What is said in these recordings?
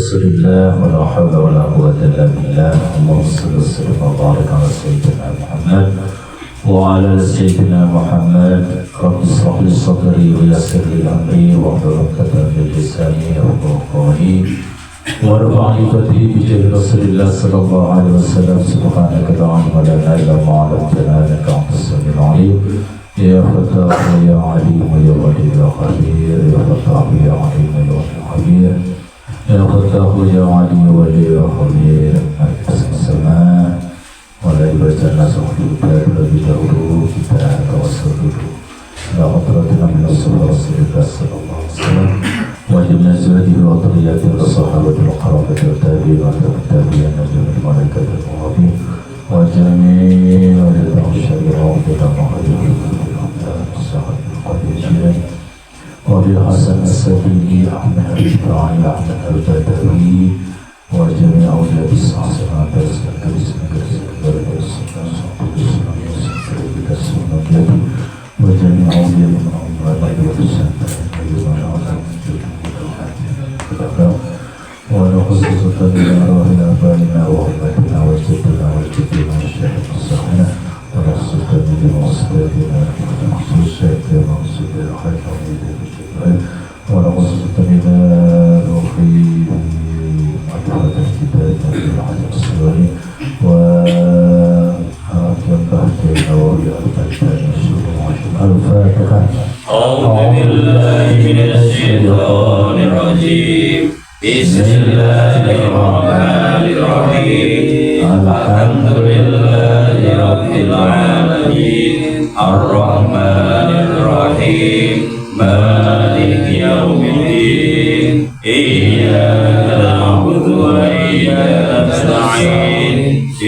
رسول الله ولا حول ولا قوة إلا بالله. اللهم صل وسلم وبارك على سيدنا محمد وعلى سيدنا محمد. رب اشرح لي صدري ويسر لي أمري واحلل عقدة من لساني يفقهوا قولي وارفعني قدري بجاه رسول الله صلى الله عليه وسلم. سبحانك لا علم لنا إلا ما علمتنا إنك أنت السميع العليم. يا فتاح يا عليم يا ولي يا خبير. يا فتاح يا عليم يا ولي خبير. يا فتاح يا عليم يا ولي يا خبير. ملك السماء والعباد الناس والعباد الذي دعوه kita tawassul dulu ila hadratina min Rasulullah sallallahu alaihi wasallam wa jami'a azwajihi wa dhurriyyatihi wa sahabatihi wa qarabatihi wa tabi'in wa tabi'in wa jami'il malaikati wal muqarrabin wa jami'a ahli syari'ah wa muhajirin wa bi hasan as-sabili ahmad al-ta'ala ahmad al-badawi wa jami'a awliya bis-sa'at al-karis وجميع أولياء ونخصص بأرواح آبائنا وأمهاتنا وجدنا وجدنا والشيخ الصحيح ونخصص بمصدرنا مخصوصات منصب الخير ونخصص بروحي معرفة الكتاب بالحجر الصغير الفاتحة. أعوذ بالله من الشيطان الرجيم. بسم الله الرحمن الرحيم. الحمد لله رب العالمين الرحمن الرحيم مالك يوم الدين. إياك نعبد وإياك نستعين.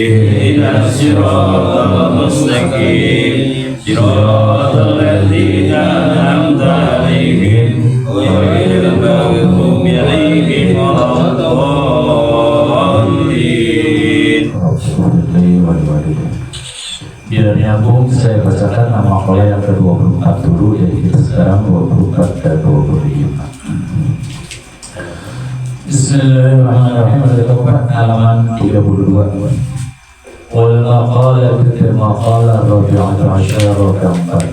اهدنا الصراط المستقيم صراط الذين أنعمت عليهم غير المغضوب عليهم ولا الضالين. Biar nyambung, saya bacakan nama kola yang ke-24 dulu, yaitu kita sekarang 24 dan 25. Bismillahirrahmanirrahim. Halaman 32. والمقالة كما قال الرابعة عشر keempat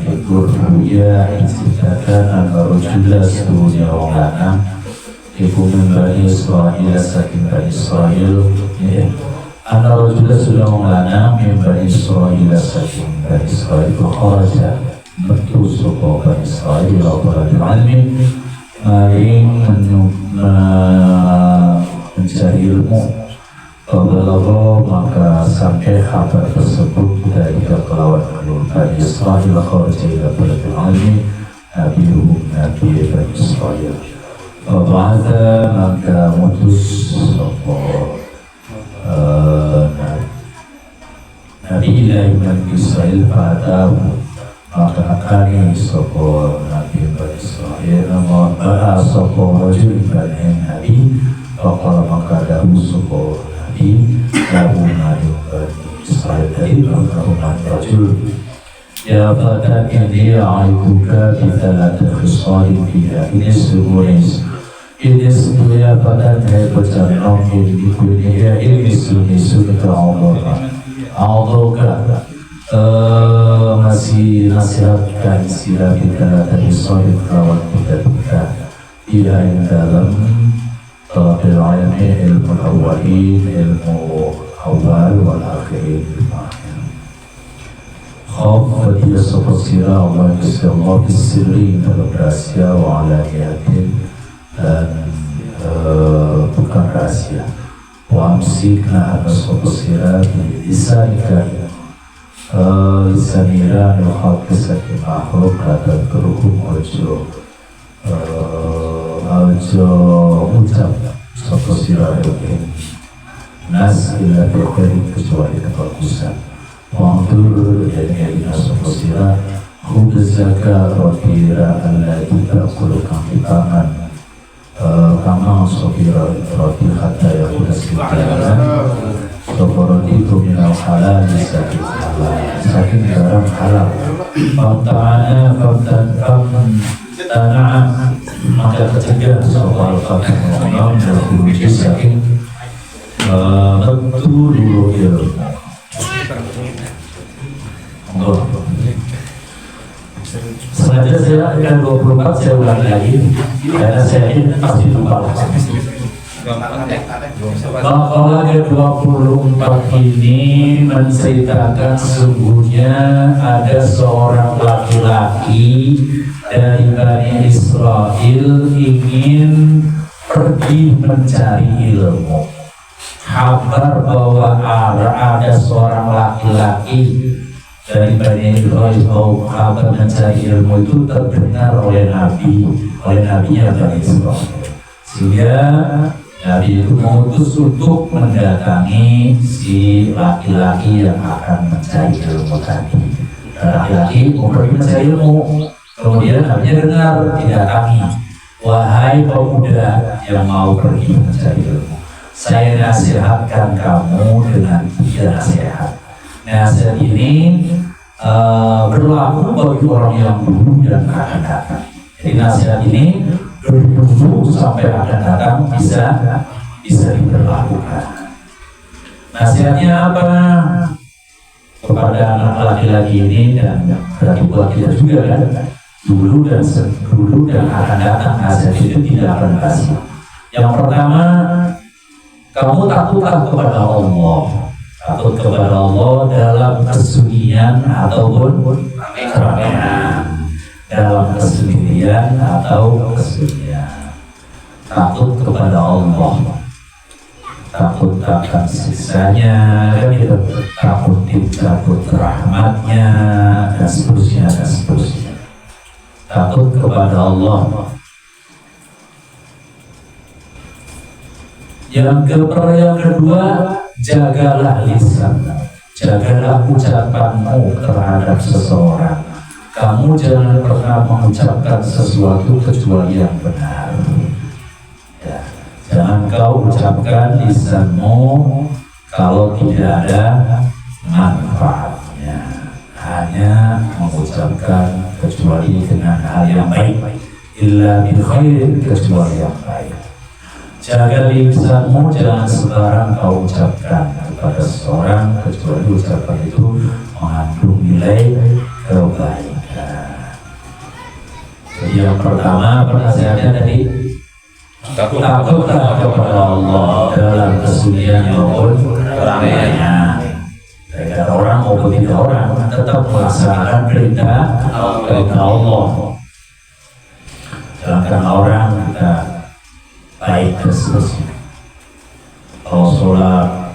ya istikatan al-rajul sedunia orang ibu membani Israel saking Bani Israel anak rajul sudah menganam membani Israel saking Bani Israel kharaja metu suku Bani Israel atau ilmi maring mencari ilmu. Kalau maka sampai kabar tersebut dari kelawan Bani Israel kharja ila baladil almi Nabi Bani Israel. Ba'da maka mutus Nabi ilahi Bani Israel pada maka akani sopo Nabi Bani Israel ba'a sopo wajul Bani Nabi Fakala maka dahu sopo Lahu Nabi Israel dari Rahman Rajul. Ya fatan ini a'aituka bithalata khisalin fiha. Ini sebuah ya fatan hai berjanong ini kuliah ini sunnah Allah masih nasihatkan sila bithalata khisalin lawan kita ia yang dalam Talabil ilmi ilmu awalin ilmu awal wal akhirin khaf fadilah sopa sirah Allah Allah bisirri dalam rahasia wa alaniyatin dan bukan rahasia wa amsikna ana sopa sirah lisanika lisanira nuhak kisaki makhluk kata keruhum ojo ucap sopo sirah ilmi nas ila berkari kecuali kebagusan wa'adur dan yadina sopo sirah khubzaka rotira alladhi ta'kulukan dipangan kama sopira roti hatta ya kuda sikana sopo roti itu minal halal saking barang halal Famta'ana famtan Nah, maka ketiga soal Al-Fatihah berkunci saking betul dulu ilmu. Sengaja saya akan 24 saya ulangi lagi karena saya yakin pasti lupa. Bahwa ke-24 ini menceritakan sesungguhnya ada seorang laki-laki dari Bani Israel ingin pergi mencari ilmu. Kabar bahwa ada seorang laki-laki dari Bani Israel mau kabar mencari ilmu itu terdengar oleh Nabi-nya Bani Israel. Sehingga Nabi itu mengutus untuk mendatangi si laki-laki yang akan mencari ilmu tadi. Laki-laki mau pergi mencari ilmu, kemudian Nabi dengar didatangi. Wahai pemuda yang mau pergi mencari ilmu, saya nasihatkan kamu dengan 3 nasihat. Nasihat ini berlaku bagi orang yang dulu dan akan datang. Jadi nasihat ini dulu sampai akan datang bisa diberlakukan. Nasihatnya apa? Kepada anak laki-laki ini dan berarti buat kita juga kan, dulu dan akan datang nasihat itu tidak akan basi. Yang pertama, kamu takutlah kepada Allah. Takut kepada Allah dalam kesunyian ataupun keramaian, dalam kesendirian atau kesunyian. Takut kepada Allah, takut akan siksanya, kan gitu. Takut rahmatnya, dan seterusnya. Takut kepada Allah. Yang kedua, jagalah lisan, jagalah ucapanmu terhadap seseorang. Kamu jangan pernah mengucapkan sesuatu kecuali yang benar. Ya, jangan kau ucapkan lisanmu kalau tidak ada manfaatnya. Hanya mengucapkan kecuali dengan hal yang baik. Illa bil khair, kecuali yang baik. Jaga lisanmu, jangan sembarang kau ucapkan kepada seseorang kecuali ucapan itu mengandung nilai kebaikan. Jadi yang pertama penasihatnya tadi, takutlah kepada Allah dalam kesunyian maupun keramaian. Baik ada orang maupun tidak orang, tetap melaksanakan perintah Allah. Jangan orang kita baik seterusnya. Kalau sholat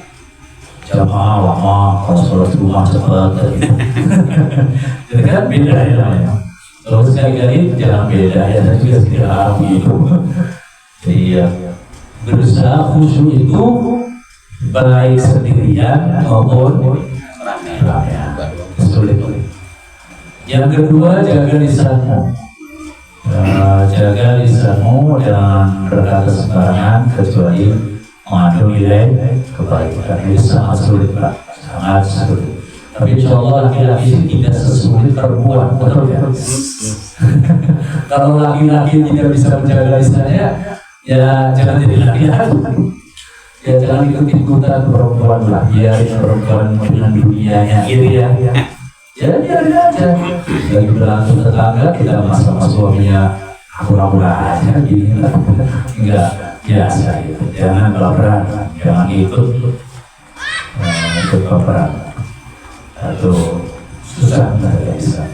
jamaah lama, kalau sholat rumah cepat, jadi kan beda ya namanya. Kalau sekali-kali jangan beda ya, saya juga tidak harap gitu. Jadi ya, berusaha khusyuk itu baik sendirian maupun ramai. Sulit. Yang kedua, jaga lisanmu. Jaga lisanmu jangan berkata sembarangan kecuali mengandung nilai kebaikan. Ini sangat sulit Pak, sangat sulit. Tapi insya Allah laki-laki ini tidak sesulit perempuan, betul ya? Kalau laki-laki tidak bisa menjaga lisannya, ya jangan jadi laki-laki. Ya jangan ikut-ikutan perempuan lah, biarin perempuan dengan dunianya ini ya. Ya biarin aja. Lagi berantem tetangga, kita sama suaminya hura-hura aja gini lah. Enggak biasa gitu. Jangan baperan, jangan ikut baperan. Atau susah menjaga lisan.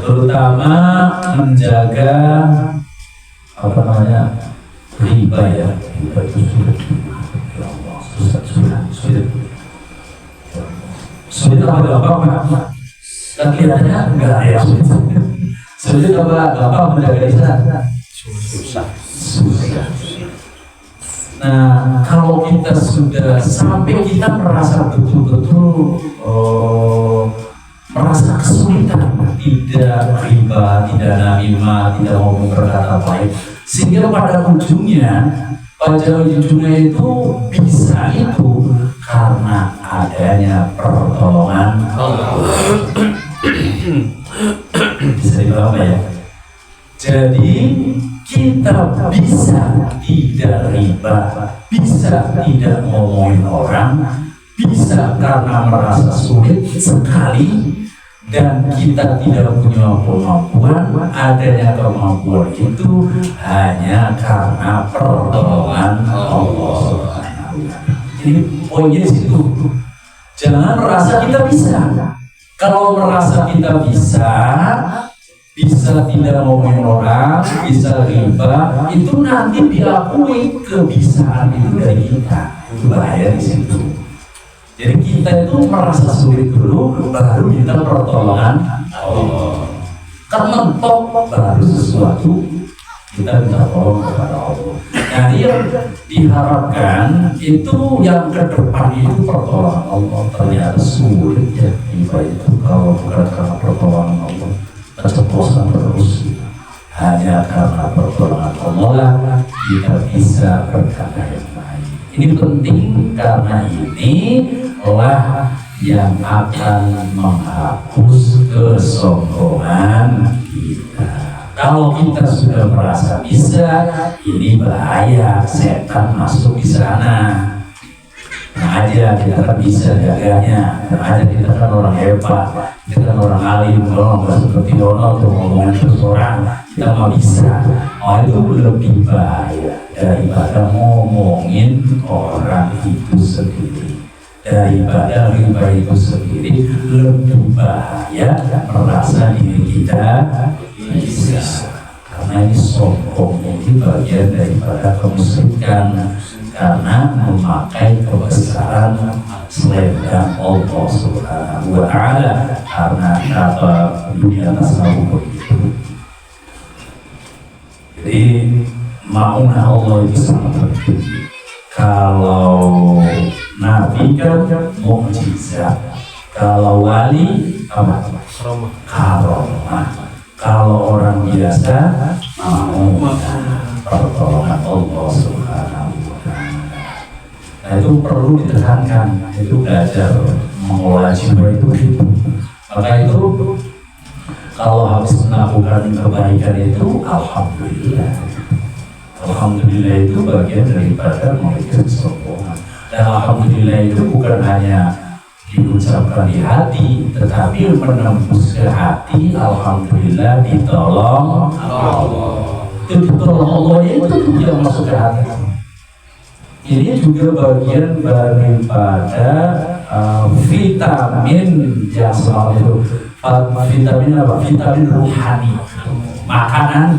Terutama menjaga apa namanya, riba ya. Riba itu sulit. Ya Allah, sulit. Sulit apa gampang Pak? Kelihatannya enggak ada yang sulit. Sulit apa gampang menjaga lisan? Susah. Nah, kalau kita sudah sampai kita merasa betul-betul merasa kesulitan, tidak riba, tidak namimah, tidak ngomong berkata baik, sehingga pada ujungnya itu bisa itu karena adanya pertolongan Allah. Bisa dibilang apa ya? Jadi kita bisa tidak riba, bisa tidak ngomongin orang, bisa karena merasa sulit sekali, dan kita tidak punya kemampuan. Adanya kemampuan itu hanya karena pertolongan Allah Subhanahu. Jadi poinnya di situ. Jangan merasa kita bisa. Kalau merasa kita bisa tidak ngomongin orang, bisa riba, itu nanti diakui kebisaan itu dari kita. Itu bahaya di situ. Jadi kita itu merasa sulit dulu, baru minta pertolongan Allah. Karena mentok baru sesuatu kita minta tolong kepada Allah. Nah, yang diharapkan itu yang ke depan itu pertolongan Allah. Ternyata sulit ya riba itu kalau bukan karena pertolongan Allah. Keceplosan terus. Hanya karena pertolongan Allah lah kita bisa berkata yang baik. Ini penting karena ini lah yang akan menghapus kesombongan kita. Kalau kita sudah merasa bisa, ini bahaya, setan masuk di sana. Nah aja kita kan bisa jaganya, nah aja kita kan orang hebat, kita kan orang alim, orang nggak seperti Donald tuh ngomongin terus orang, kita mah bisa. Oh itu lebih bahaya daripada ngomongin orang itu sendiri. Daripada riba itu sendiri lebih bahaya merasa diri kita bisa. Karena ini sombong, ini bagian daripada kemusyrikan. Karena memakai kebesaran selendang Allah Subhanahu wa Ta'ala, karena kata dunia tasawuf begitu. Jadi maunah Allah itu sangat penting. Kalau Nabi kan mukjizat, kalau wali apa? Karomah. Kalau orang biasa maunah, pertolongan Allah Subhanahu. Nah itu perlu ditekankan, itu belajar mengelola jiwa itu gitu. Maka itu kalau habis melakukan kebaikan itu alhamdulillah. Alhamdulillah itu bagian daripada memiliki kesombongan. Dan alhamdulillah itu bukan hanya diucapkan di hati, tetapi menembus ke hati. Alhamdulillah ditolong Allah. Itu ditolong Allah itu yang masuk ke hati. Ini juga bagian daripada vitamin yang semalam itu. Vitamin apa? Vitamin ruhani. Makanan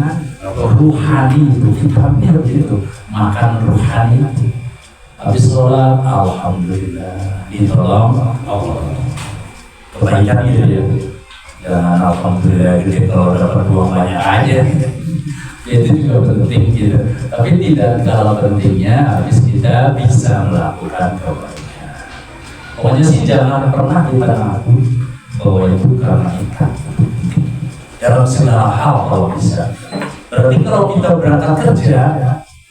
ruhani itu vitaminnya begitu. Makan ruhani. Habis sholat, alhamdulillah ditolong Allah. Kebaikan itu ya. Jangan alhamdulillah gitu kalau dapat uang banyak aja. Itu juga penting gitu, tapi tidak kalah pentingnya habis kita bisa melakukan kebaikan. Pokoknya sih jangan pernah kita ngaku bahwa itu karena kita dalam segala hal kalau bisa. Berarti kalau kita berangkat kerja,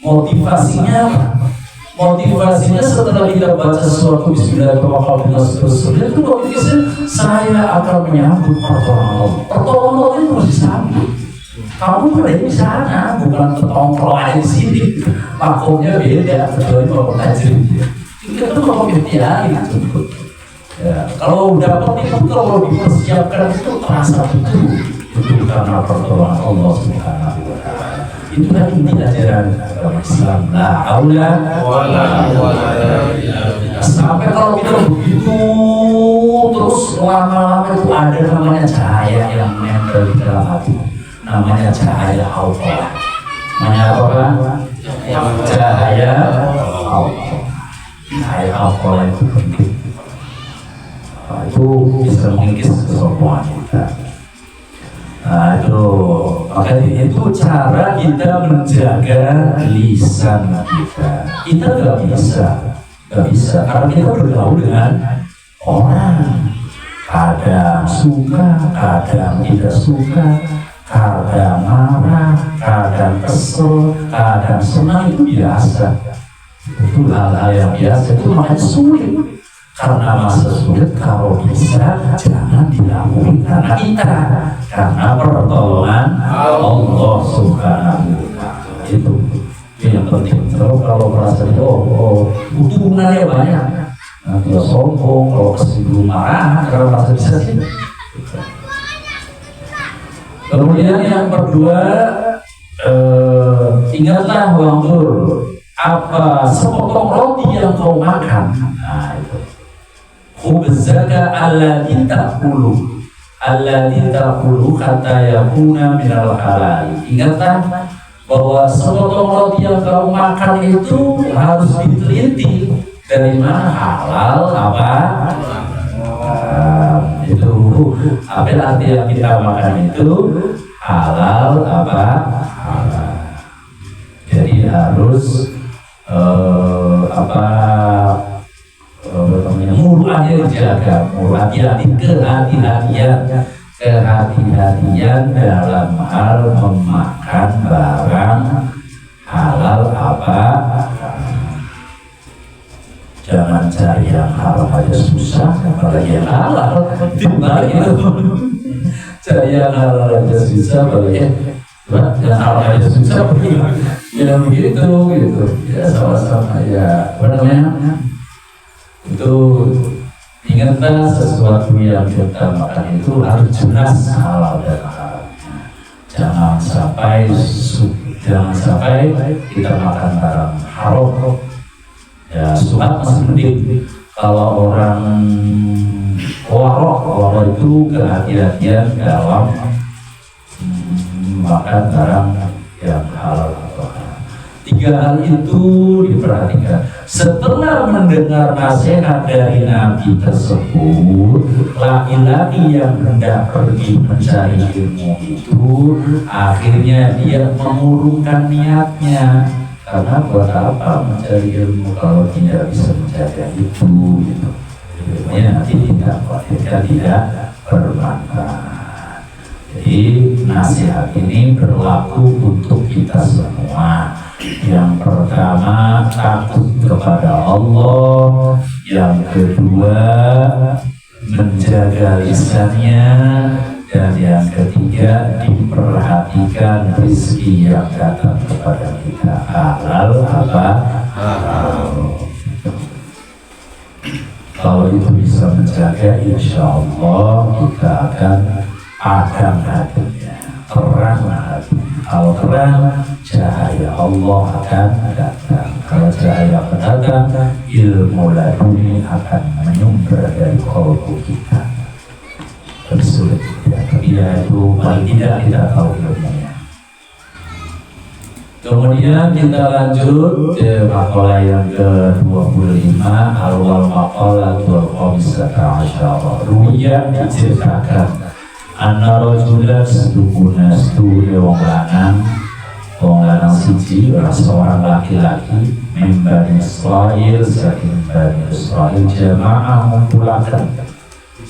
motivasinya apa? Motivasinya setelah kita baca sesuatu Bismillahirrahmanirrahim itu motivasinya saya akan menyambut pertolongan Allah. Pertolongan Allah itu harus disambut. Kamu berada di sana, bukan ketongkrong aja di sini. Makomnya beda, kecuali makom tajrim. Itu makom ikhtiar gitu. Ya, kalau dapat itu, kalau dipersiapkan itu terasa betul. Itu karena pertolongan Allah Subhanahu wa Ta'ala. Itu kan ini ajaran agama Islam. La haula wala quwwata illa billah. Sampai kalau kita begitu terus lama-lama itu ada namanya cahaya yang menempel di dalam hati. Namanya cahaya Allah. Namanya apa kan? Cahaya Allah. Cahaya Allah itu penting. Itu bisa mengikis kesombongan kita. Nah itu, makanya itu cara kita menjaga lisan kita. Kita nggak bisa, karena kita bergaul dengan orang. Kadang suka, kadang tidak suka. Kadang marah, kadang kesel, kadang senang, itu biasa. Itu hal-hal yang biasa, itu makanya sulit. karena masa sulit kalau bisa jangan dilakukan karena kita, karena pertolongan Allah Subhanahu wa Ta'ala. Itu yang penting. Terus kalau merasa keturunannya banyak, nah, dia sombong, kalau kesinggung marah karena merasa bisa sih. Kemudian yang kedua, ingatlah wangur apa sepotong roti yang kau makan. Nah itu khubzaka alladhi ta'kulu hatta yakuna minal halal. Ingatlah bahwa sepotong roti yang kau makan itu harus diteliti dari mana halal apa. Itu apa arti yang kita makan itu halal apa halal. Jadi harus muruannya dijaga, hati-hati, kehati-hatian dalam hal memakan barang halal apa. Jangan cari yang haram aja susah, apalagi yang halal. Dibalik itu, cari yang halal aja susah, apalagi yang halal aja susah. Ya begitu, gitu. Ya sama-sama ya. Apa namanya? Itu ingatlah sesuatu yang kita makan itu harus jelas halal dan haram. Jangan sampai kita makan barang haram. Ya sunat masih penting. Kalau orang warok itu kehati-hatian dalam makan barang yang halal atau haram. 3 hal itu diperhatikan. Setelah mendengar nasihat dari Nabi tersebut, laki-laki yang hendak pergi mencari ilmu itu akhirnya dia mengurungkan niatnya. Karena buat apa mencari ilmu kalau tidak bisa menjaga itu, gitu. Ilmunya nanti tidak bermanfaat. Jadi nasihat ini berlaku untuk kita semua. Yang pertama, takut kepada Allah. Yang kedua, menjaga lisannya. Dan yang ketiga, diperhatikan rezeki yang datang kepada kita. Halal apa? Halal. Kalau itu bisa menjaga, insya Allah kita akan padam hatinya, terang hatinya. Kalau terang, cahaya Allah akan datang. Kalau cahaya akan datang, ilmu laduni akan menyumber dari qalbu kita. Tapi sulit ya, tapi ya itu paling tidak kita tahu ilmunya. Kemudian kita lanjut ke makalah yang ke-25, awal makalah 15 ruya diceritakan anna rajulan sedukuna seduhune wong lanang siji seorang laki-laki Bani Israil saking Bani Israil jamaah mengumpulkan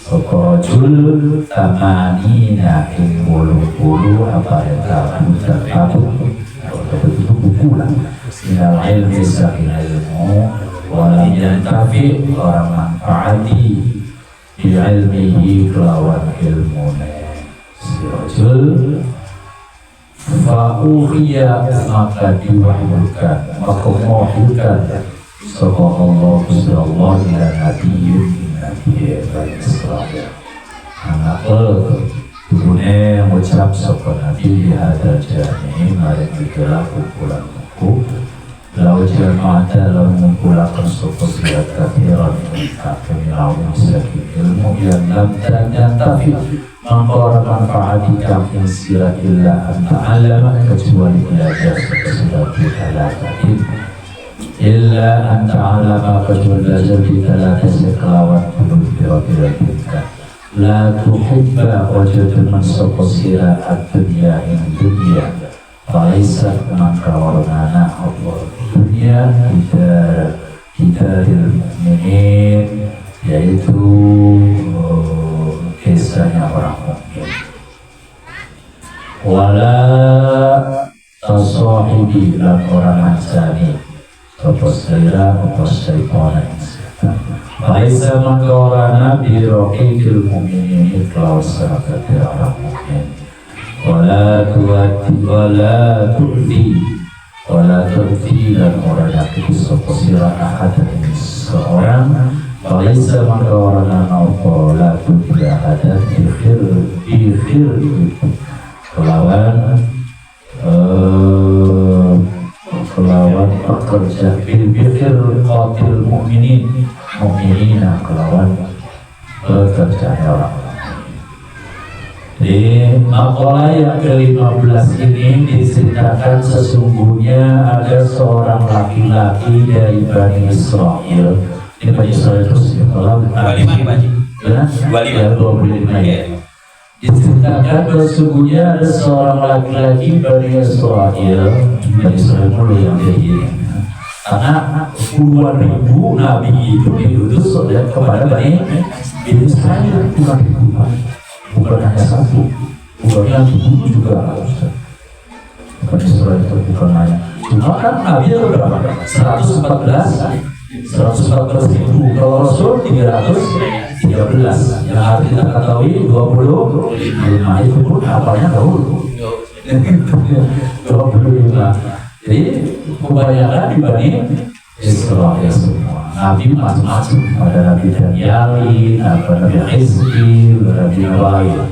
Sokorojul tamanina ing bulu-bulu apa yang tabu itu buku lah minal ilmi saking ilmu walam yantafi orang manfaati bi ilmihi kelawan ilmune si rajul fa'uhiya maka diwahyukan maka mewahyukan sapa Allah sallallahu alaihi Nabi Bani Israil anakal turune mengucap sapa Nabi hadal jami mari digelar kumpulan buku lau jama'ata lau mengumpulkan sapa sirat kathiran kami saking ilmu yang lam tanyattafi mengkora manfaati kami sirat illa anta'alama kecuali belajar sapa sirat illa anta'alama kecuali belajar kita la tasir kelawan bira-bira kita la tuhibba wajadun mansoko sirah ad-dunya in dunya falaisat maka warnana Allah dunia kita mu'minin yaitu kisahnya orang mukmin wala tasahibi lan orang ansani Sopo selera, sopo syaitan Laisa mengorana biroqil mu'minin ikhlas sahabat orang mu'min. Wala tu'ti dan orang yakti soposira ahadan seorang. Laisa mengorana wala tu'ti ahadan ikhir kelawan pekerja bil-bikir qatil mu'minina kelawan pekerjaan orang. Di makalah yang ke-15 ini diceritakan sesungguhnya ada seorang laki-laki dari Bani Israel. Ini Bani Israel terus ya, kalau 25 Pak. ya 25 ya. Diceritakan sesungguhnya ada seorang laki-laki Bani Israel. Bani Israel dulu yang jadi, karena puluhan ribu nabi itu diutus oleh kepada Bani Israel, bukan ribuan, bukan hanya satu, bukan yang dibunuh juga harus. Bani Israel itu bukan hanya, cuma kan nabi itu berapa? 114 ribu, kalau Rasul 313, yang harus kita ketahui 25 itu pun apalnya dahulu 25. Jadi kebanyakan di Bani Israel semua. Nabi macam-macam, ada Nabi Danieli, ada Nabi Hizki, ada Nabi lain.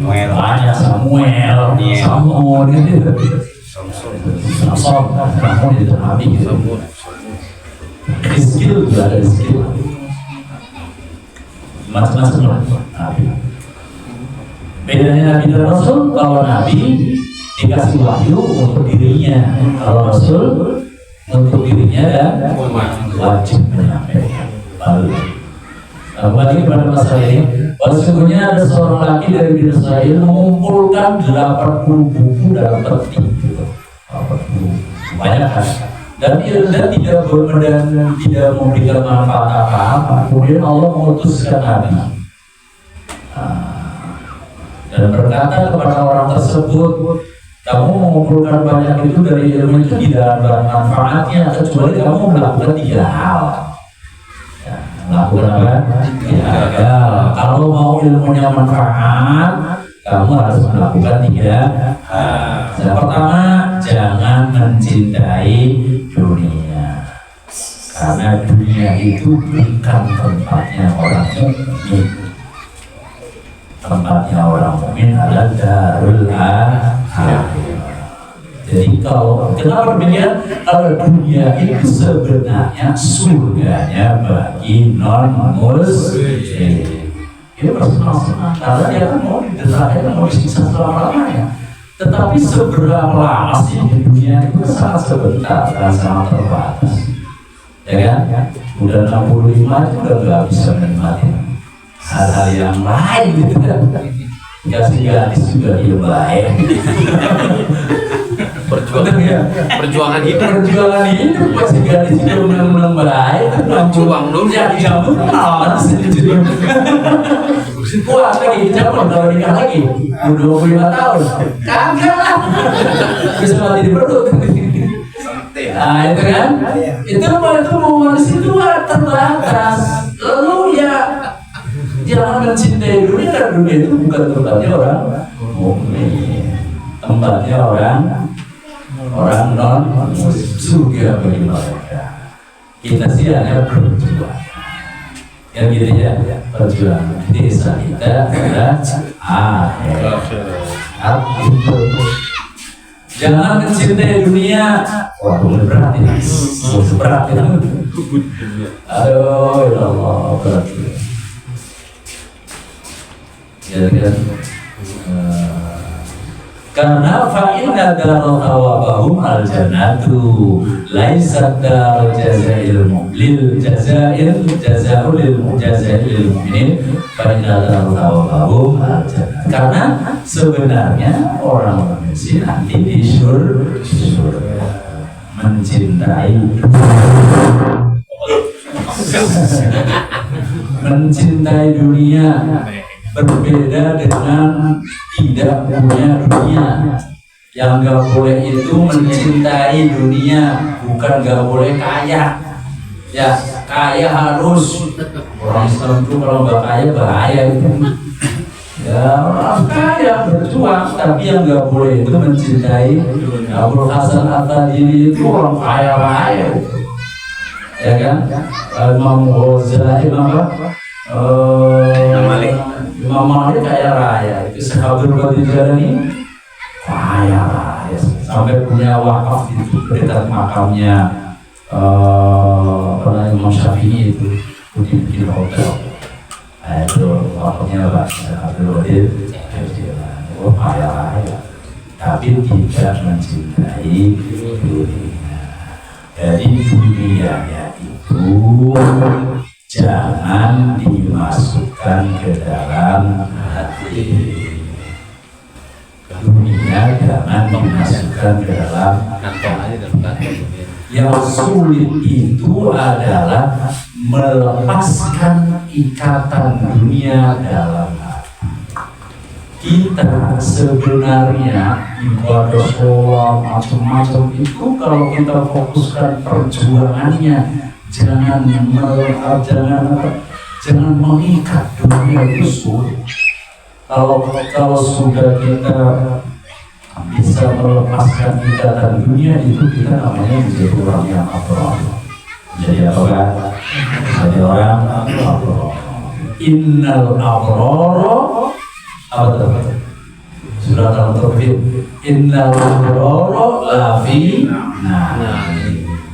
Banyak Samuel, Samson gitu. Samson itu Nabi gitu. Hizki juga ada Hizki. Macam-macam lah Nabi. Bedanya Nabi dan Rasul, kalau Nabi dikasih wahyu untuk dirinya, kalau Rasul untuk dirinya dan wajib menyampaikan. Kembali pada masalah ini, sesungguhnya ada seorang laki dari Bani Israel mengumpulkan 80 buku dalam peti, 80 banyak kan? Dan tidak memberikan manfaat apa-apa. Kemudian Allah mengutuskan Nabi dan berkata kepada orang tersebut, kamu mengumpulkan banyak itu dari ilmu itu tidak ada manfaatnya kecuali kamu melakukan 3 hal. Melakukan apa? 3 hal. Kalau mau ilmunya manfaat, kamu harus melakukan 3 hal. Yang pertama, jangan mencintai dunia, karena dunia itu bukan tempatnya orang mukmin. Tempatnya orang mukmin adalah darul akhirah. Jadi kalau kenapa demikian? Kalau dunia itu sebenarnya surganya bagi non muslim. Dia bersenang-senang karena dia kan mau didesakkan, mau disiksa selama-lamanya. Tetapi seberapa lama sih di dunia itu sangat sebentar dan sangat terbatas. Ya kan? Udah 65 itu udah gak bisa menikmati hal-hal yang lain gitu kan. Kasih gadis juga dia baik. Perjuangan hidup kasih gadis juga menang baik. Berjuang dulu ya jamu kan kuat lagi, jamu kalau nikah lagi 25 tahun kagak lah bisa mati di perut. Nah itu kan, itu momen itu terbatas. Lalu ya jangan mencintai dunia, dan dunia itu bukan tempatnya orang mukmin, tempatnya orang non surga bagi mereka. Kita sih hanya berjuang, ya gitu ya, perjuangan desa kita adalah akhirat. Jangan mencintai dunia. Waduh, berat ini. Berat ini. Aduh, ya Allah, berat. Ya kan. Karena fa'inna darul thawabahum al-jannatu laisat darul jazail mu'lil jazail lil mu'minin fa'inna darul thawabahum al-jannatu. Karena sebenarnya orang mukmin nanti di surga mencintai dunia berbeda dengan tidak punya dunia. Yang gak boleh itu mencintai dunia, bukan gak boleh kaya. Ya, kaya harus. Orang Islam itu kalau nggak kaya bahaya itu. Ya, orang kaya berjuang, tapi yang nggak boleh itu mencintai Abul Hasan At-Tadili itu orang kaya raya. Ya kan? Imam Ghazali, Imam Malik kaya raya. Itu Sahabat Qadir Jalani kaya raya. Sampai punya wakaf itu dekat makamnya Imam Syafi'i itu bikin hotel. Itu wakafnya Pak Abdul Qadir Jalani. Kaya raya. Tapi tidak mencintai dunia. Jadi dunianya itu jangan dimasukkan ke dalam hati. Dunia jangan dimasukkan ke dalam kantong aja dalam kantong. Yang sulit itu adalah melepaskan ikatan dunia dalam hati. Kita sebenarnya ibadah sholat macam-macam itu kalau kita fokuskan perjuangannya jangan mengikat dunia itu sulit. Kalau sudah kita bisa melepaskan ikatan dunia itu kita namanya menjadi orang yang abrar. Jadi apa kan? Jadi orang abrar. Innal abrara apa sudah dalam tauhid innal abrara lafi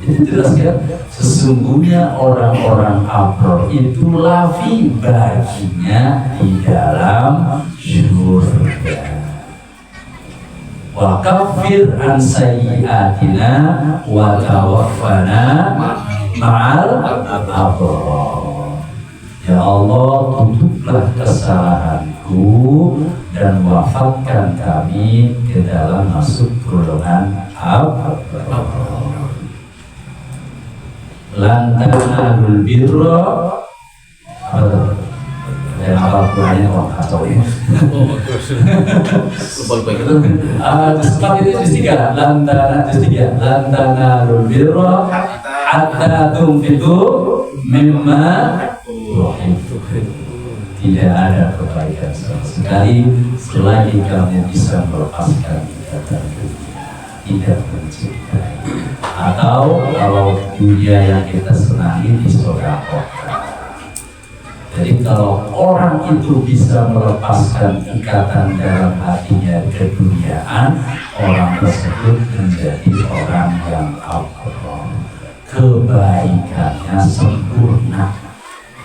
itu jelas kan sesungguhnya orang-orang abrar itu lafi baginya di dalam surga wa kafir an sayyiatina wa tawaffana ma'al abrar. Ya Allah, tutuplah kesalahanku dan wafatkan kami ke dalam masuk golongan abrar. Lan tanalul birra dan apa-apanya orang kacau ini. Sebab itu tiga. Lan tanalul birra hatta tunfiqu mimma tidak ada kebaikan sama sekali selagi kamu bisa melepaskan ikatan dunia, tidak mencintai. Atau kalau dunia yang kita senangi disedekahkan. Jadi kalau orang itu bisa melepaskan ikatan dalam hatinya keduniaan, orang tersebut menjadi orang yang abrar. Kebaikannya sempurna.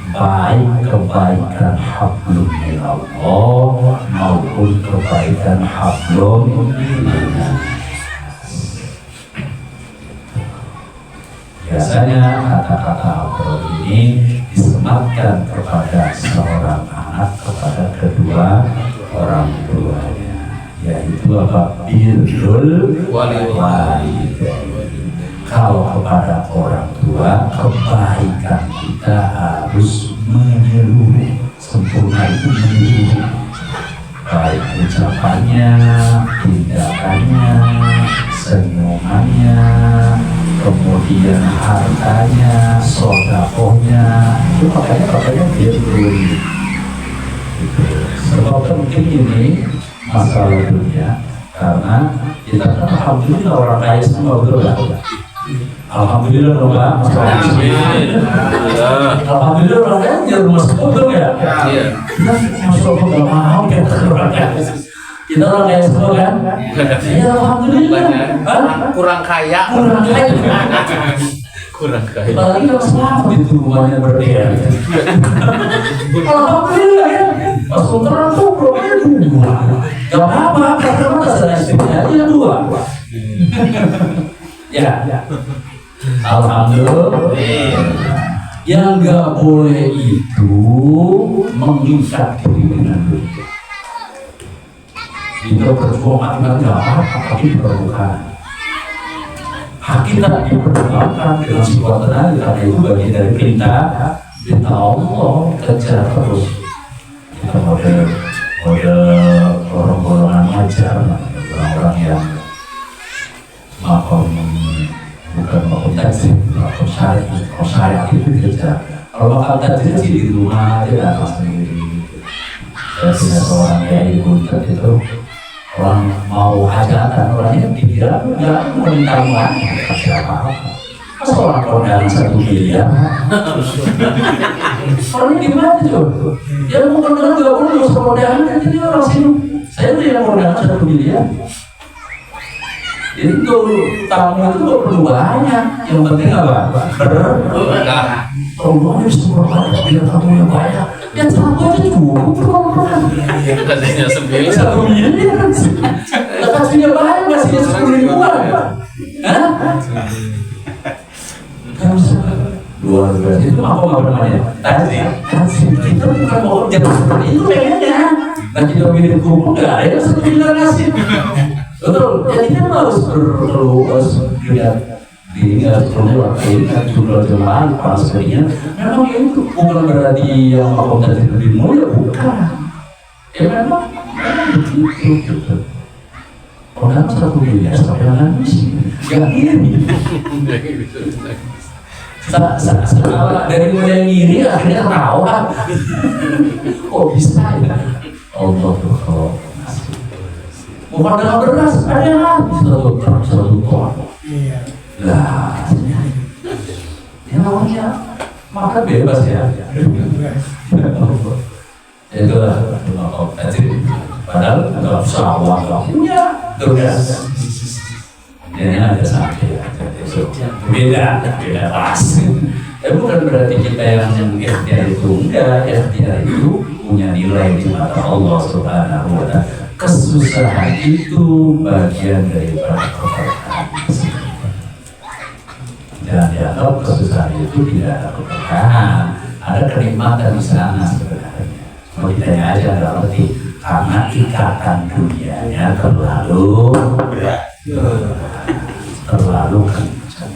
Baik kebaikan hablum minallah maupun kebaikan hablum minannas. Biasanya kata-kata abrar ini disematkan kepada seorang anak kepada kedua orang tuanya, yaitu apa? Birrul walidain. Kalau kepada orang tua, kebaikan kita harus menyeluruh, sempurna itu menyeluruh. Baik ucapannya, tindakannya, senyumannya, kemudian hartanya, sedekahnya, itu makanya birrul. Sebab penting ini masalah dunia, karena kita kan alhamdulillah orang kaya semua, betul kan? Alhamdulillah dong Pak. Alhamdulillah orang kaya punya rumah semua, betul ya? Iya. Masya Allah gak mau kita orang kaya. Kita orang kaya semua kan? Iya alhamdulillah. Kurang kaya. Kurang kaya. Apalagi kalau selamat itu rumahnya berdaya. Alhamdulillah ya. Masuk terang tuh rumahnya 2. Gak apa-apa, karena masalah istrinya aja 2. Ya. Alhamdulillah. Yang gak boleh itu mengikat diri dengan dunia. Kita berjuang mati-mati gak apa-apa, tapi perlukan. Hakikat diperjuangkan dengan sekuat tenaga, karena itu bagian dari perintah Allah, kejar terus. Kita model orang-orang ajar, orang-orang yang makom bukan makom tasik, makom syariat kerja. Kalau makan tadi di rumah aja datang sendiri. Saya punya seorang kiai buntet itu, orang mau hajatan, orangnya dikira enggak meminta uang, siapa? Masa orang kondangan 1 miliar? Orangnya gimana tuh? Ya mau kondangan 20 usah kondangan, jadi orang sini. Saya tuh yang kondangan 1 miliar. Itu tamu itu gak perlu banyak, yang penting apa? Berkah. Kalau bisa berkah, biar tamu yang banyak. Ya tamu aja cukup. Katanya 9. 1 miliar. Kasihnya banyak, kasihnya 10 ribuan. Hah? Luar biasa. Itu apa namanya? Kasih. Kita bukan mau kerja seperti itu kayaknya. Nah kita bikin kerupuk nggak ada 1 miliar kasih. Betul. Jadi kita harus terus lihat diri harus lakukan jumlah jemaah pasirnya. Memang itu bukan berarti yang makom tadi lebih mulia, bukan. Ya memang begitu. Orang 1 miliar sampai nangis. Yang ini. Dari mulai ngiri akhirnya ketawa. Kok bisa ya? Allah tuh bukan dengan beras, ada lah 1 ton. Lah, yang namanya makan bebas ya. Itulah makom tadi. Padahal nggak sawah, nggak punya beras. Ini ada sakit. Beda pas. Tapi bukan berarti kita yang ikhtiar itu enggak. Ikhtiar itu punya nilai di mata Allah Subhanahu wa Ta'ala. Kesusahan itu bagian daripada keberkahan. Jangan dianggap kesusahan itu tidak ada keberkahan. Ada kenikmatan di sana sebenarnya. Mau ditanya aja nggak ngerti. Karena ikatan dunianya terlalu kencang.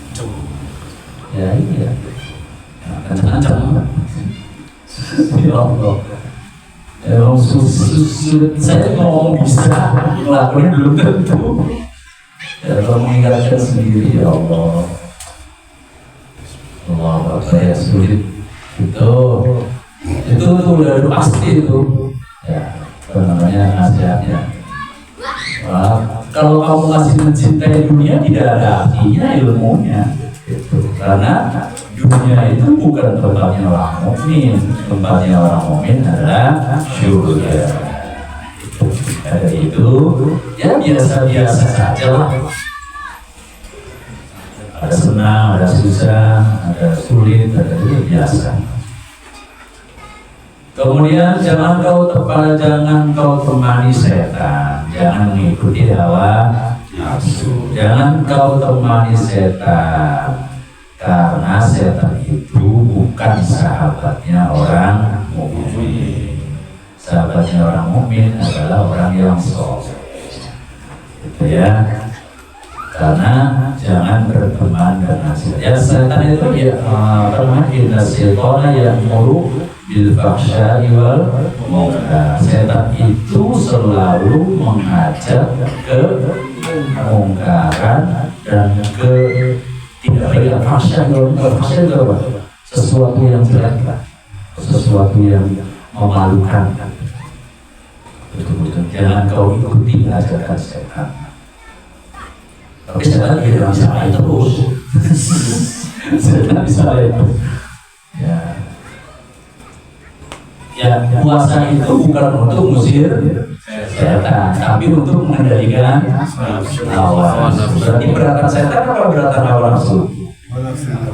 Ya iya. Kencang. Ya Allah. Emang sulit saya ngomong bisa, ngelakuin belum tentu. Ya kalau mengingatkan sendiri, ya Allah. Allah saya sulit. Itu udah pasti itu. Ya, apa namanya nasihatnya. Kalau kamu masih mencintai dunia, tidak ada artinya ilmunya. Gitu. Karena dunia itu bukan tempatnya orang mukmin. Tempatnya orang mukmin adalah surga. Dari itu ya biasa-biasa saja lah. Ada senang, ada susah, ada sulit, ada itu biasa. Kemudian jangan kau temani setan, jangan mengikuti hawa nafsu. Jangan kau temani setan, karena setan itu bukan sahabatnya orang mukmin. Sahabatnya orang mukmin adalah orang yang saleh. Gitu ya. Karena jangan berteman dengan setan. Ya setan itu ya pernah inna yang muru bil fahsya'i wal munkar. Setan itu selalu mengajak ke kemungkaran dan ke tidak baik. Fahsya itu apa? Sesuatu yang jelek, sesuatu yang memalukan. Betul-betul jangan kau ikuti ajakan setan. Tapi setan tidak bisa lain terus. Setan bisa lain. Ya puasa itu bukan untuk mengusir setan, tapi untuk mengendalikan hawa nafsu. Berarti beratan setan apa beratan hawa nafsu?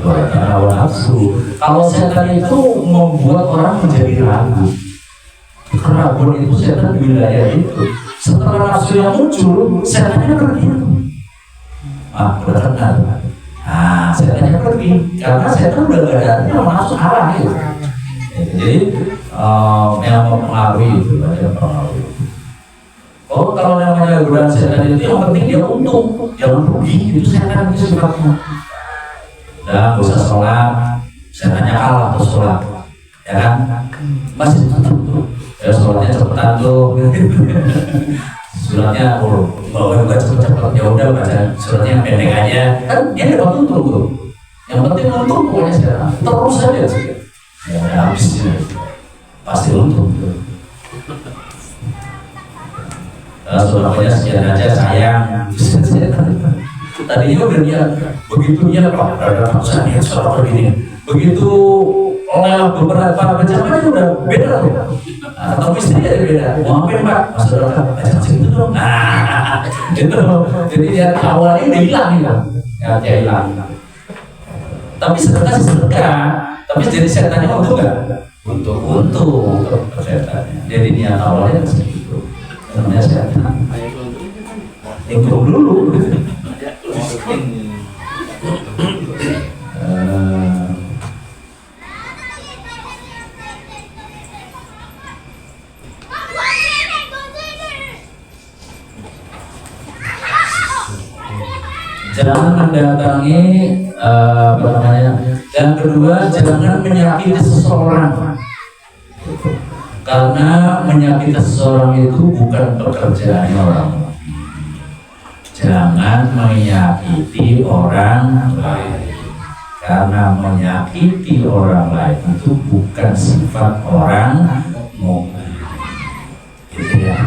Beratan hawa nafsu. Kalau setan itu membuat orang menjadi ragu. Keraguan itu setan di wilayah itu. Setelah nafsu yang muncul, setannya pergi. Benar. Setannya pergi karena setan udah gak ada nafsu arah gitu. Jadi yang mempengaruhi itu banyak pengaruh. Oh kalau namanya godaan setan itu yang penting dia untung, jangan rugi. Itu setan itu sifatnya. Dan bisa sholat, setannya kalah atau sholat, ya kan? Masih tetap tuh. Ya sholatnya cepetan tuh. Suratnya bawa cepet-cepet, ya udah baca suratnya pendek aja. Kan dia dapat untung tuh. Yang penting untung pokoknya sekarang terus saja. Ya ada habisnya, pasti untung. Soalnya sekian aja sayang. Tadinya udah niat, begitu niat Pak, ada saya niat seorang begini. Begitu oleh beberapa macam aja udah beda tuh. Atau istri aja beda. Mau ngapain Pak? Mas Saudara, baca itu dong. Nah, itu. Jadi niat awalnya udah hilang ya. Ya hilang. Tapi sedekah sih sedekah. Tapi jadi setannya untung nggak? Untung setannya. Jadi niat awalnya segitu. Namanya setan. Untung dulu. Jangan mendatangi yang kedua, jangan menyakiti seseorang. Karena menyakiti seseorang itu bukan pekerjaan orang. Jangan menyakiti orang lain. Karena menyakiti orang lain itu bukan sifat orang mukmin. Gitu ya.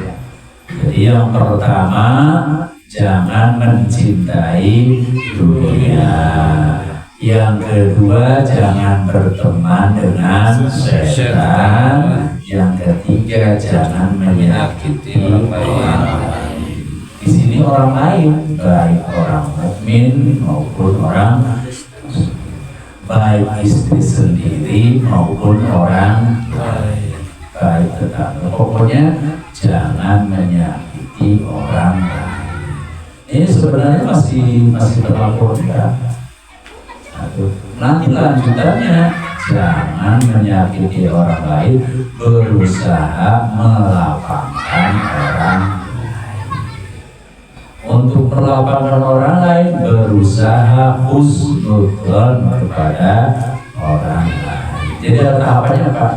Jadi yang pertama, jangan mencintai dunia. Yang kedua, jangan berteman dengan setan. Yang ketiga, jangan menyakiti orang lain. Di sini orang lain, baik orang mukmin maupun orang, baik istri sendiri maupun orang baik tetangga. Pokoknya jangan menyakiti orang lain. Ini sebenarnya masih terlampau ya. Nanti lanjutannya, jangan menyakiti orang lain, berusaha melapangkan orang lain. Untuk melapangkan orang lain, berusaha husnudzon kepada orang lain. Jadi ada tahapannya Pak.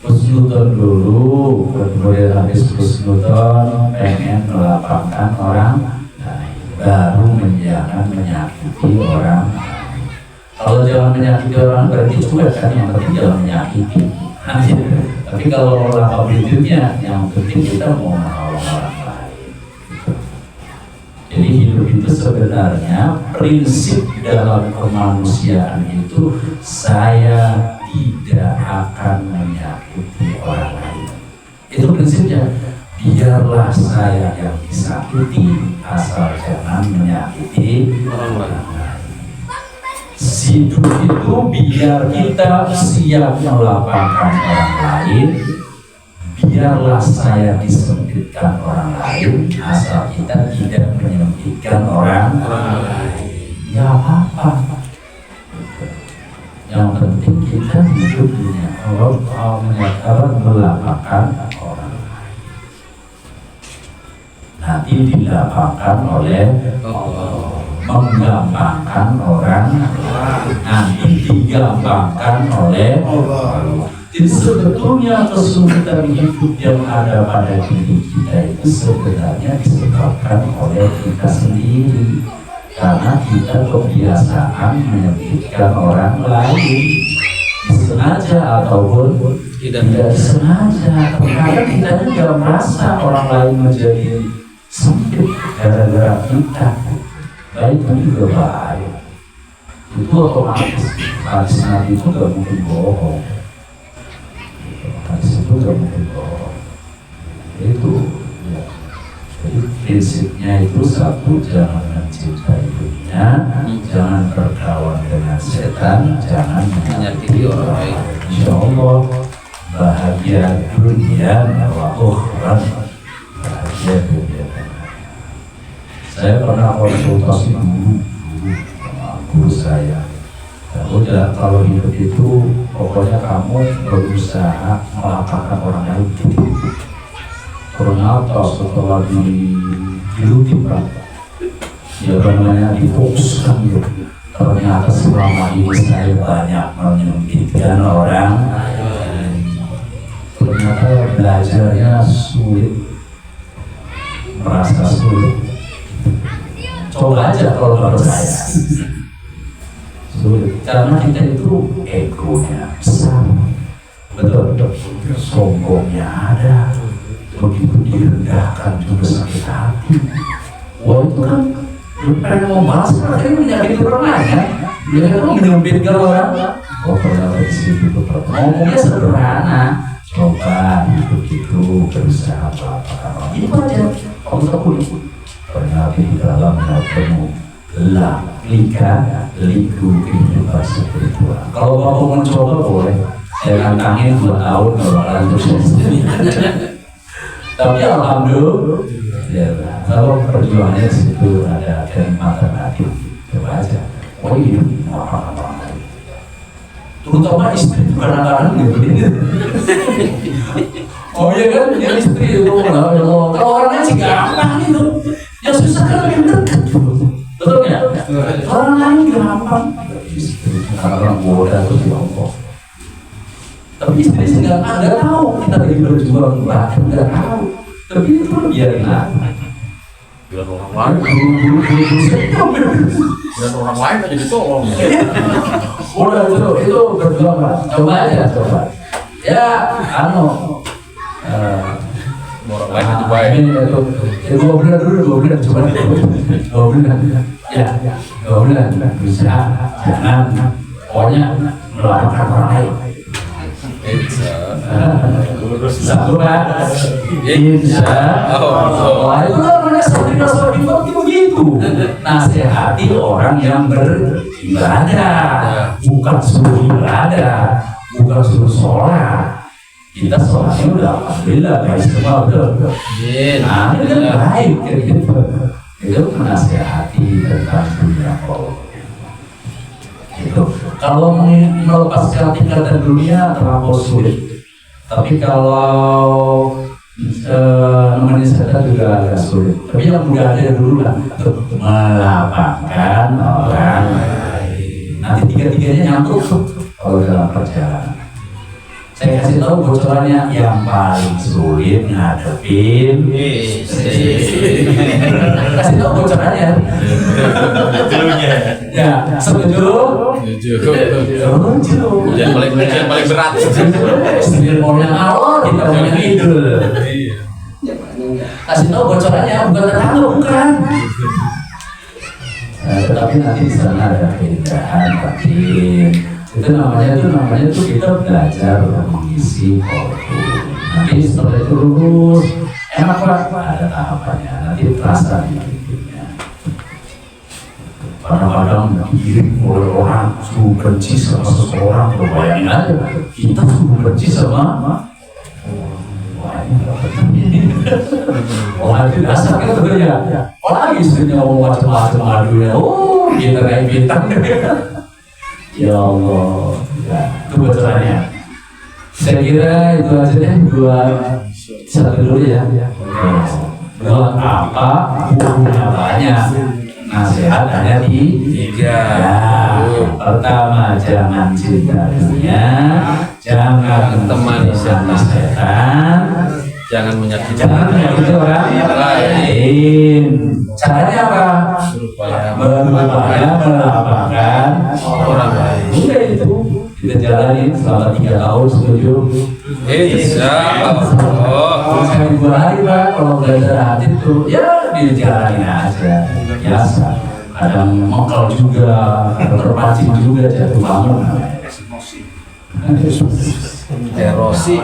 Husnudzon dulu, kemudian habis husnudzon pengen melapangkan orang lain, baru jangan menyakiti orang lain. Kalau jangan menyakiti orang berarti cuek kan, yang penting jangan menyakiti. Tapi kalau langkah berikutnya, yang penting kita mau menolong orang lain. Jadi hidup itu sebenarnya prinsip dalam kemanusiaan itu, saya tidak akan menyakiti orang lain. Itu prinsipnya. Biarlah saya yang disakiti, asal jangan menyakiti orang lain. Hidup itu biar kita siap melapangkan orang lain, biarlah saya disempitkan orang lain, asal kita tidak menyempitkan orang lain. Ya apa-apa. Yang penting kita hidup dunia Allah melapangkan orang lain. Nanti dilapangkan oleh Allah. Menggampangkan orang, nanti digampangkan oleh Allah. Jadi sebetulnya kesulitan hidup yang ada pada diri kita itu sebenarnya disebabkan oleh kita sendiri, karena kita kebiasaan menyempitkan orang lain, disengaja ataupun tidak disengaja. Karena kita tidak merasa orang lain menjadi sempit gara-gara kita. Baik itu juga bahaya. Itu otomatis hadis Nabi itu gak mungkin bohong. Hadis itu gak mungkin bohong. Itu ya. Jadi prinsipnya itu satu, jangan mencintai dunia, jangan berkawan dengan setan, jangan menyakiti orang lain. Insya Allah bahagia dunia wa ukhra. Bahagia dunia. Saya pernah konsultasi guru saya. Udah, kalau hidup itu pokoknya kamu berusaha melapangkan orang lain gitu. Ternyata setelah diluti Pak, ya namanya difokuskan gitu. Ternyata selama ini saya banyak menyempitkan orang. Ternyata belajarnya sulit, merasa sulit. Coba aja kalau nggak percaya. Sulit. Karena kita itu egonya besar. Betul. Sombongnya ada. Begitu direndahkan juga sakit hati. Wah itu kan pengen mau balas akhirnya menyakiti orang lain ya. Dia kan menyempitkan orang. Oh ternyata di situ ngomongnya sederhana. Coba itu berusaha apa itu aja. Kamu tahu ternyata di dalamnya penuh liku kehidupan spiritual. Kalau bapak mencoba boleh. Saya nantangin 2 tahun kalau terus. Tapi alhamdulillah, ya, kalau perjuangannya situ ada kenikmatan hati, coba aja. Oh iya, apa-apa. Terutama istri itu kadang-kadang gitu. Oh iya kan, ya istri itu kalau orangnya sih gampang itu, yang susah kan lebih dekat. Betul ya? Orang lain gampang. Istri itu kadang-kadang bodoh tuh tiongkok. Tapi istri sih nggak tahu kita lagi berjuang bahkan nggak tahu. Tapi itu biarin aja. Biar orang lain. Biar orang lain aja ditolong. Udah itu berjuang lah. Coba aja coba. Ya, Orang lain aja baik. Ini itu 2 bulan dulu 2 bulan coba. 2 bulan. Ya, 2 bulan bisa. Jangan. Pokoknya melakukan orang lain. Satu Pak, insya Allah itu namanya sabri begitu. Nasihati orang yang beribadah, bukan suruh ibadah, bukan suruh sholat. Kita sholatnya udah alhamdulillah baik semua udah. Nah itu kan baik gitu. Itu menasihati tentang dunia Allah. Gitu. Kalau melepaskan tingkatan dunia terlalu sulit. Tapi kalau nemenin setan juga agak sulit. Tapi yang mudah aja dulu lah untuk melapangkan orang lain. Nanti tiga-tiganya nyambung kalau dalam perjalanan. Saya kasih tahu bocorannya yang paling sulit ngadepin. Kasih tahu bocorannya. Ya, setuju? Setuju. Yang paling berat. Sendiri mau yang awal, kita mau yang idul. Kasih tahu bocorannya, bukan tetangga, bukan. Tetapi nanti di sana ada keindahan, batin. Itu namanya kita belajar mengisi kurikulum. Nanti setelah itu lulus, enak Pak, ada tahapannya. Nanti terasa di hidupnya. Kadang-kadang diiring oleh orang suruh benci sama seseorang, bayangin aja kita suruh benci sama orang itu dasar kan bekerja. Orang istrinya mau macam-macam adunya, oh kita naik bintang. Ya Allah, ya, itu bocorannya. Saya kira itu aja deh, 1 dulu ya. Buat apa? Bukunya banyak. Nasihat hanya 3. Ya, pertama jangan cinta dunia, jangan temani setan, jangan menyakiti orang lain. Caranya apa? Berupaya melapangkan orang lain. Udah itu kita jalani selama 3 tahun, setuju? Insya Allah. Sekali 2 hari Pak, kalau belajar hati itu ya dijalani aja. Biasa. Kadang mengkel juga, kadang terpancing juga jatuh bangun. Erosi.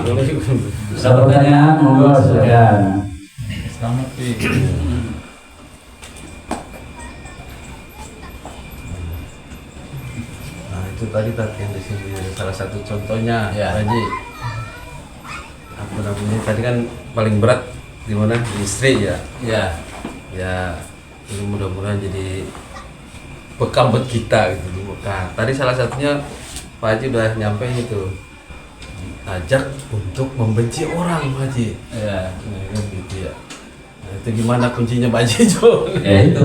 Bisa pertanyaan, monggo silakan. Selamat Pi. Nah itu tadi yang di sini salah satu contohnya ya Haji. Apa namanya tadi kan paling berat di mana di istri ya. Ya ini mudah-mudahan jadi bekal buat kita gitu. Nah tadi salah satunya Pak Haji udah nyampe itu ajak untuk membenci orang Pak Haji. Ya, kan gitu ya. Nah, itu gimana kuncinya Pak Haji Jo? Ya itu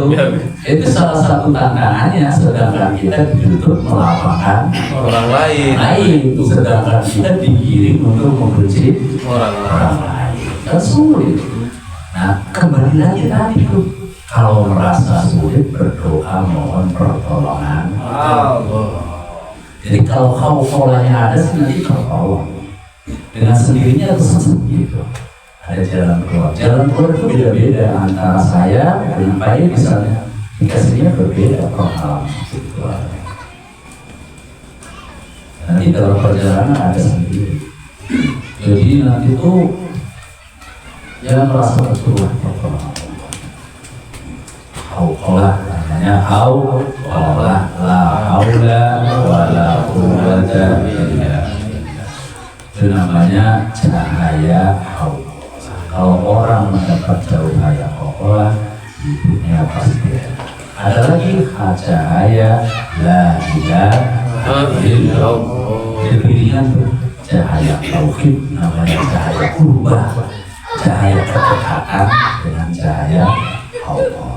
salah satu tantangannya. Sedangkan kita dituntut melapangkan Orang lain. sedangkan kita digiring untuk membenci Orang lain. orang lain. Kan sulit. Nah kembali lagi tadi tuh Kalau merasa sulit berdoa mohon pertolongan Allah. Jadi kalau haulanya ada sih nanti tertolong dengan sendirinya atau gitu. Ada jalan keluar. Jalan keluar itu beda-beda antara saya dengan Pak misalnya. Dikasihnya berbeda pengalaman spiritual. Nanti dalam perjalanan ada sendiri. Jadi nanti tuh jangan merasa bertuah pertolongan. Haulah namanya haulah la haula wala quwwata illa billah. Itu namanya cahaya haulah. Kalau orang mendapat cahaya haulah, hidupnya pasti ada lagi cahaya la ilaha illallah. Diberikan cahaya tauhid namanya cahaya urubah, cahaya kedekatan dengan cahaya Allah.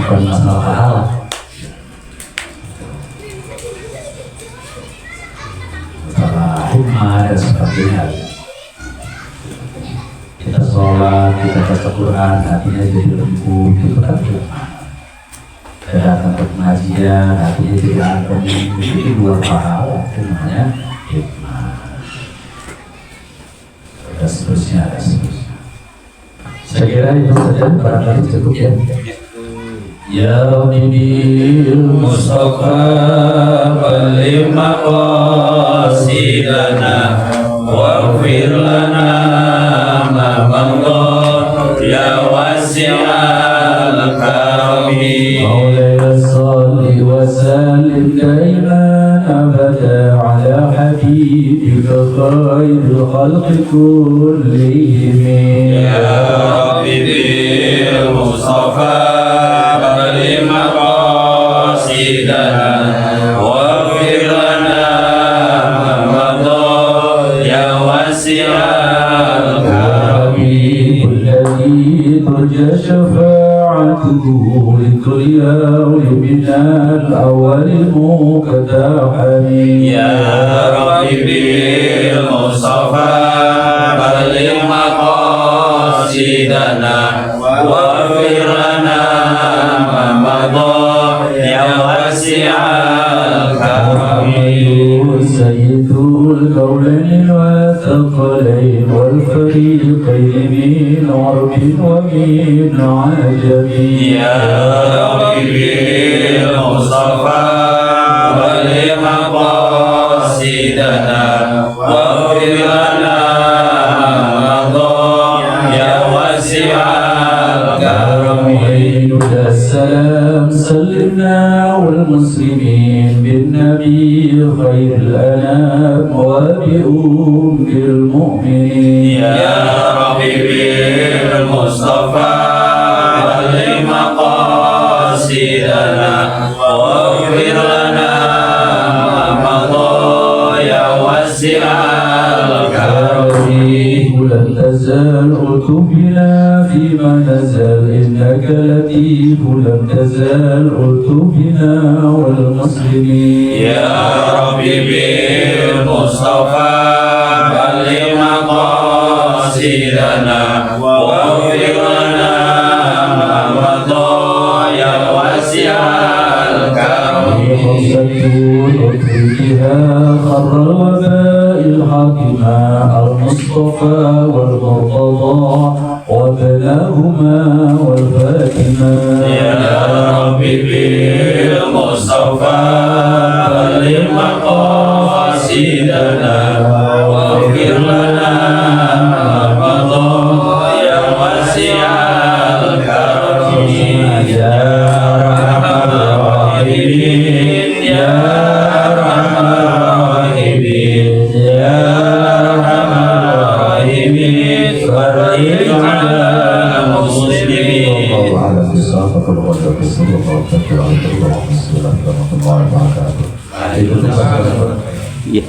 Bukan masalah pahala. Masalah hikmah dan sebagainya. Kita sholat, kita baca Quran, hatinya jadi lembut, itu kan hikmah. Kita datang ke pengajian, hatinya jadi adem, itu luar pahala, itu namanya hikmah. Dan seterusnya, ada seterusnya. Saya kira itu saja, barangkali cukup ya. Ya Rabbi bil Mustafa balligh maqasidana waghfir lana ma madha ya wasi'al karami. Maulaya salli wa sallim daiman abada ala habibika khairil khalqi kullihim. Ya Rabbi bil Mustafa مقاصدنا واغفر لنا ما مضى يا واسع الكرم. الذي ترجى شفاعته للدنيا من الاول مقتحم. يا ربي بالمصطفى بلغ مقاصدنا واغفر لنا سيد الكونين والثقلين والفريقين من عرب ومن عجم. يا ربي بالمصطفى بلغ مقاصدنا واغفر لنا ما مضى يا واسع الكرم. السلام سلمنا والمسلمين بالنبي خير الأنام وبأم المؤمنين. يا ربي بالمصطفى بلغ مقاصدنا واغفر لنا ما مضى يا واسع الكرم. لن تزال ألتفنا فيما نزل إنك لطيف. لن تزال ألتفنا والمسلمين. يا ربي بالمصطفى بلغ مقاصدنا واغفر لنا ما مضى يا واسع الكرم. بها خر الوباء الحاكمة المصطفى والمرتضى وبلاهما والفاتمة. يا ربي بالمصطفى بلغ مقاصدنا واغفر لنا ما مضى يا واسع الكرم. يا أرحم الراحمين يا أرحم الراحمين يا أرحم الراحمين فرج على المسلمين. الله على صراطك المستقيم وتوكل على الله. بسم الله الرحمن الرحيم.